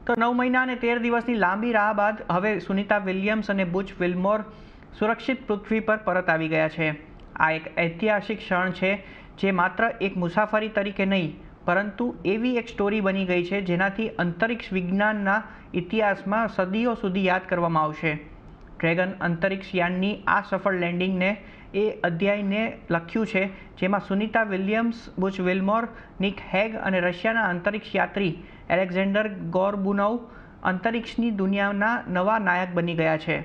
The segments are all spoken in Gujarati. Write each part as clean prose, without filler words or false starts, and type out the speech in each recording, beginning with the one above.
તો 9 મહિના અને 13 દિવસની લાંબી રાહ બાદ હવે સુનિતા વિલિયમ્સ અને બુચ વિલ્મોર સુરક્ષિત પૃથ્વી પર પરત આવી ગયા છે. આ એક ઐતિહાસિક ક્ષણ છે જે માત્ર એક મુસાફરી તરીકે નહીં પરંતુ એવી એક સ્ટોરી બની ગઈ છે જેનાથી અંતરિક્ષ વિજ્ઞાનના ઇતિહાસમાં સદીઓ સુધી યાદ કરવામાં આવશે. ડ્રેગન અંતરિક્ષ યાનની આ સફળ લેન્ડિંગને એ અધ્યાયને લખ્યું છે જેમાં સુનિતા વિલિયમ્સ, બુચ વિલ્મોર, નિક હેગ અને રશિયાના અંતરિક્ષ યાત્રી એલેક્ઝેન્ડર ગોરબુનોવ અંતરિક્ષની દુનિયાના નવા નાયક બની ગયા છે.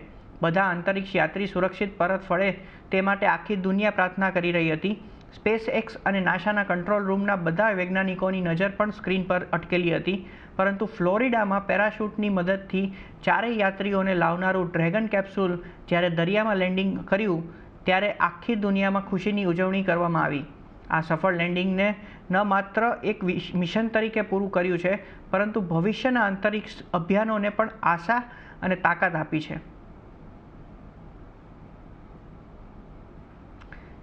બધા અંતરિક્ષ યાત્રી સુરક્ષિત પરત ફળે તે માટે આખી દુનિયા પ્રાર્થના કરી રહી હતી. સ્પેસ એક્સ અને નાસાના કંટ્રોલ રૂમના બધા વૈજ્ઞાનિકોની નજર પણ સ્ક્રીન પર અટકેલી હતી, પરંતુ ફ્લોરિડામાં પેરાશૂટની મદદથી ચારેય યાત્રીઓને લાવનારું ડ્રેગન કેપ્સ્યુલ જ્યારે દરિયામાં લેન્ડિંગ કર્યું ત્યારે આખી દુનિયામાં ખુશીની ઉજવણી કરવામાં આવી. આ સફળ લેન્ડિંગને ન માત્ર એક મિશન તરીકે પૂરું કર્યું છે પરંતુ ભવિષ્યના અંતરિક્ષ અભિયાનોને પણ આશા અને તાકાત આપી છે.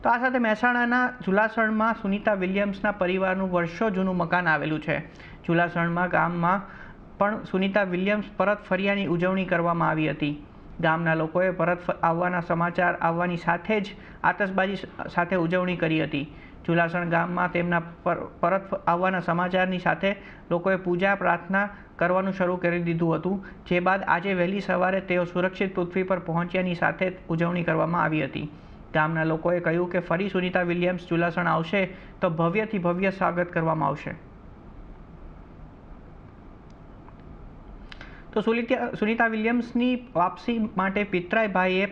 તો આ સાથે મહેસાણાના ઝુલાસણમાં સુનિતા વિલિયમ્સના પરિવારનું વર્ષો જૂનું મકાન આવેલું છે. ઝુલાસણમાં ગામમાં પણ સુનિતા વિલિયમ્સ પરત ફર્યાની ઉજવણી કરવામાં આવી હતી. ગામના લોકોએ પરત આવવાના સમાચાર આવવાની સાથે જ આતશબાજી સાથે ઉજવણી કરી હતી. ઝુલાસણ ગામમાં તેમના પરત આવવાના સમાચારની સાથે લોકોએ પૂજા પ્રાર્થના કરવાનું શરૂ કરી દીધું હતું, જે બાદ આજે વહેલી સવારે તેઓ સુરક્ષિત પૃથ્વી પર પહોંચ્યાની સાથે ઉજવણી કરવામાં આવી હતી. ગામના લોકોએ કહ્યું કે ફરી સુનિતા વિલિયમ્સ ઝુલાસણ આવશે તો ભવ્યથી ભવ્ય સ્વાગત કરવામાં આવશે. તો સુનિતા વિલિયમ્સની વાપસી માટે પિતરાઈ ભાઈએ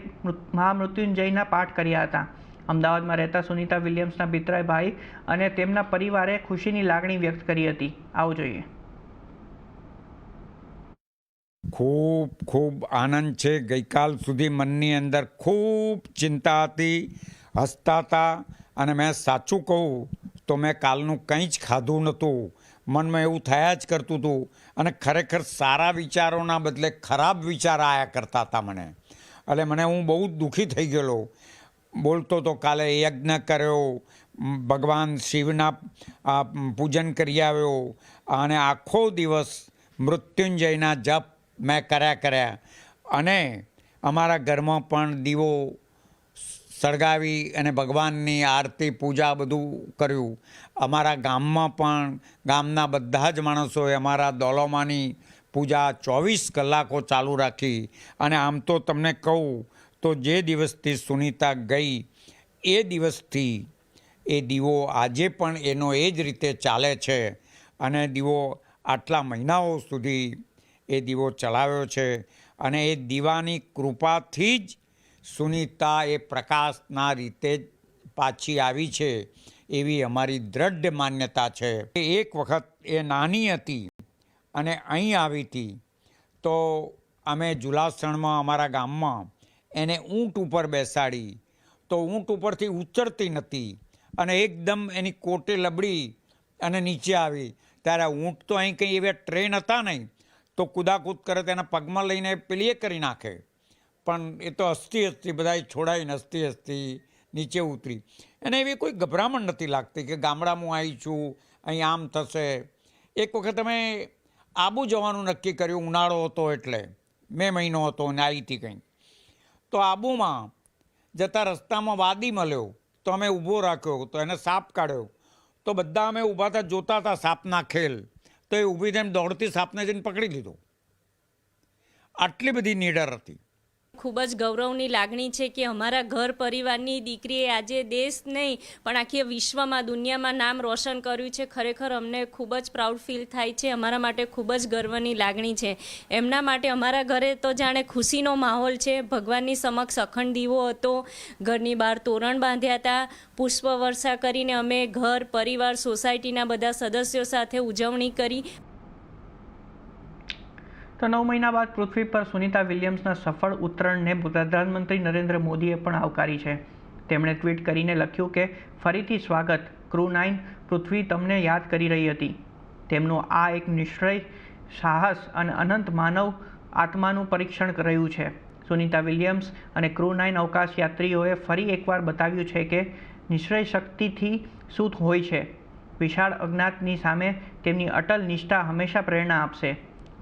મહામૃત્યુંજયના પાઠ કર્યા હતા. અમદાવાદમાં રહેતા સુનિતા વિલિયમ્સના પિતરાઈ ભાઈ અને તેમના પરિવારે ખુશીની લાગણી વ્યક્ત કરી હતી. આવું જોઈએ. ખૂબ ખૂબ આનંદ છે. ગઈકાલ સુધી મનની અંદર ખૂબ ચિંતા હતી, હસતા હતા, અને મેં સાચું કહું તો મેં કાલનું કંઈ જ ખાધું નહોતું. મનમાં એવું થયા જ કરતું હતું અને ખરેખર સારા વિચારોના બદલે ખરાબ વિચાર આવ્યા કરતા હતા મને. એટલે હું બહુ જ દુઃખી થઈ ગયેલો. બોલતો તો કાલે યજ્ઞ કર્યો, ભગવાન શિવના પૂજન કરી આવ્યો અને આખો દિવસ મૃત્યુંજયના જપ મેં કર્યા અને અમારા ઘરમાં પણ દીવો સળગાવી અને ભગવાનની આરતી પૂજા બધું કર્યું. અમારા ગામમાં પણ ગામના બધા જ માણસોએ અમારા દોલોમાની પૂજા 24 કલાકો ચાલુ રાખી. અને આમ તો તમને કહું તો જે દિવસથી સુનિતા ગઈ એ દિવસથી એ દીવો આજે પણ એનો એ જ રીતે ચાલે છે અને દીવો આટલા મહિનાઓ સુધી એ દીવો ચલાવ્યો છે. અને એ દીવાની કૃપાથી જ સુનિતા એ પ્રકાશના રીતે જ પાછી આવી છે એવી અમારી દ્રઢ માન્યતા છે. એક વખત એ નાની હતી અને અહીં આવી હતી તો અમે ઝુલાસણમાં અમારા ગામમાં એને ઊંટ ઉપર બેસાડી તો ઊંટ ઉપરથી ઉતરતી નહોતી અને એકદમ એની કોટે લબડી અને નીચે આવી. ત્યારે ઊંટ તો અહીં કંઈ એવા ટ્રેન હતા નહીં તો કૂદાકૂદ કરે તેના પગમાં લઈને પેલી એ કરી નાખે, પણ એ તો હસતી બધાએ છોડાઈને હસતી નીચે ઉતરી. અને એવી કોઈ ગભરામણ નથી લાગતી કે ગામડામાં આવી છું, અહીં આમ થશે. એક વખત અમે આબુ જવાનું નક્કી કર્યું, ઉનાળો હતો એટલે મે મહિનો હતો અને આવી હતી કંઈ. તો આબુમાં જતા રસ્તામાં વાદી મળ્યો તો અમે ઊભો રાખ્યો તો એને સાપ કાઢ્યો. તો બધા અમે ઊભા હતા જોતા હતા સાપના ખેલ. તો એ ઊભી થઈને દોડતી સાપને જઈને પકડી લીધો. આટલી બધી નીડર હતી. ખૂબ જ ગૌરવની લાગણી છે કે અમારા ઘર પરિવારની દીકરીએ આજે દેશ નહીં પણ આખી વિશ્વમાં દુનિયામાં નામ રોશન કર્યું છે. ખરેખર અમને ખૂબ જ પ્રાઉડ ફીલ થાય છે. અમારા માટે ખૂબ જ ગર્વની લાગણી છે. એમના માટે અમારા ઘરે તો જાણે ખુશીનો માહોલ છે. ભગવાનની સમક્ષ અખંડ દીવો હતો, ઘરની બહાર તોરણ બાંધ્યા હતા, પુષ્પવર્ષા કરીને અમે ઘર પરિવાર સોસાયટીના બધા સદસ્યો સાથે ઉજવણી કરી. તો 9 મહિના બાદ પૃથ્વી પર સુનિતા વિલિયમ્સના સફળ ઉતરણને પ્રધાનમંત્રી નરેન્દ્ર મોદીએ પણ આવકારી છે. તેમણે ટ્વીટ કરીને લખ્યું કે ફરીથી સ્વાગત, ક્રૂ 9 પૃથ્વી તમને યાદ કરી રહી હતી. તેમનું આ એક નિશ્ચય, સાહસ અને અનંત માનવ આત્માનું પરીક્ષણ રહ્યું છે. સુનિતા વિલિયમ્સ અને ક્રૂ 9 અવકાશ યાત્રીઓએ ફરી એકવાર બતાવ્યું છે કે નિશ્ચય શક્તિથી શું હોય છે. વિશાળ અજ્ઞાતની સામે તેમની અટલ નિષ્ઠા હંમેશા પ્રેરણા આપશે.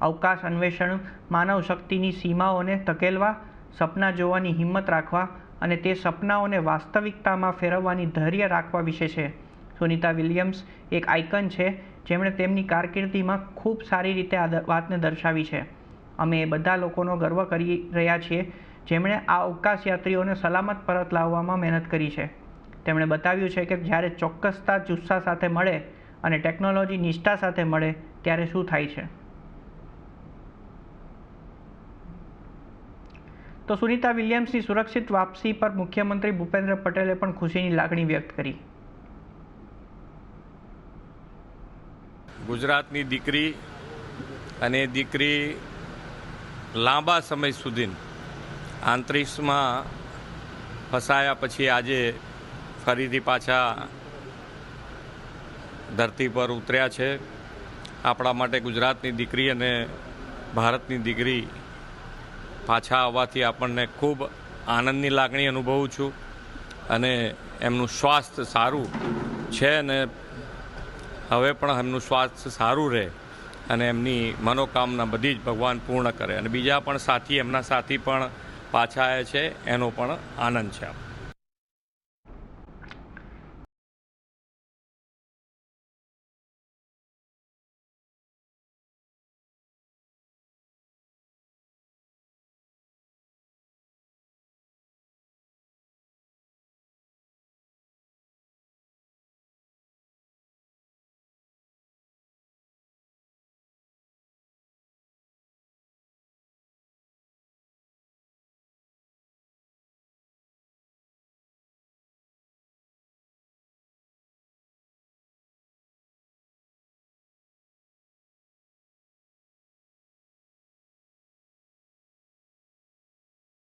અવકાશ અન્વેષણ માનવ શક્તિની સીમાઓને ધકેલવા, સપના જોવાની હિંમત રાખવા અને તે સપનાઓને વાસ્તવિકતામાં ફેરવવાની ધૈર્ય રાખવા વિશે છે. સુનિતા વિલિયમ્સ એક આઇકન છે જેમણે તેમની કારકિર્દીમાં ખૂબ સારી રીતે આ વાતને દર્શાવી છે. અમે એ બધા લોકોનો ગર્વ કરી રહ્યા છીએ જેમણે આ અવકાશયાત્રીઓને સલામત પરત લાવવામાં મહેનત કરી છે. તેમણે બતાવ્યું છે કે જ્યારે ચોક્કસતા જુસ્સા સાથે મળે અને ટેકનોલોજી નિષ્ઠા સાથે મળે ત્યારે શું થાય છે. તો સુનિતા વિલિયમ્સની સુરક્ષિત વાપસી પર મુખ્યમંત્રી ભૂપેન્દ્ર પટેલે પણ ખુશીની લાગણી વ્યક્ત કરી. ગુજરાતની દીકરી અને દીકરી લાંબા સમય સુધી અંતરિક્ષમાં ફસાયા પછી આજે ફરીથી પાછા ધરતી પર ઉતર્યા છે. આપણા માટે ગુજરાતની દીકરી અને ભારતની દીકરી પાછા આવવાથી આપણને ખૂબ આનંદની લાગણી અનુભવું છું અને એમનું સ્વાસ્થ્ય સારું છે અને હવે પણ એમનું સ્વાસ્થ્ય સારું રહે અને એમની મનોકામના બધી જ ભગવાન પૂર્ણ કરે અને બીજા પણ સાથી એમના સાથી પણ પાછા આવ્યા છે એનો પણ આનંદ છે.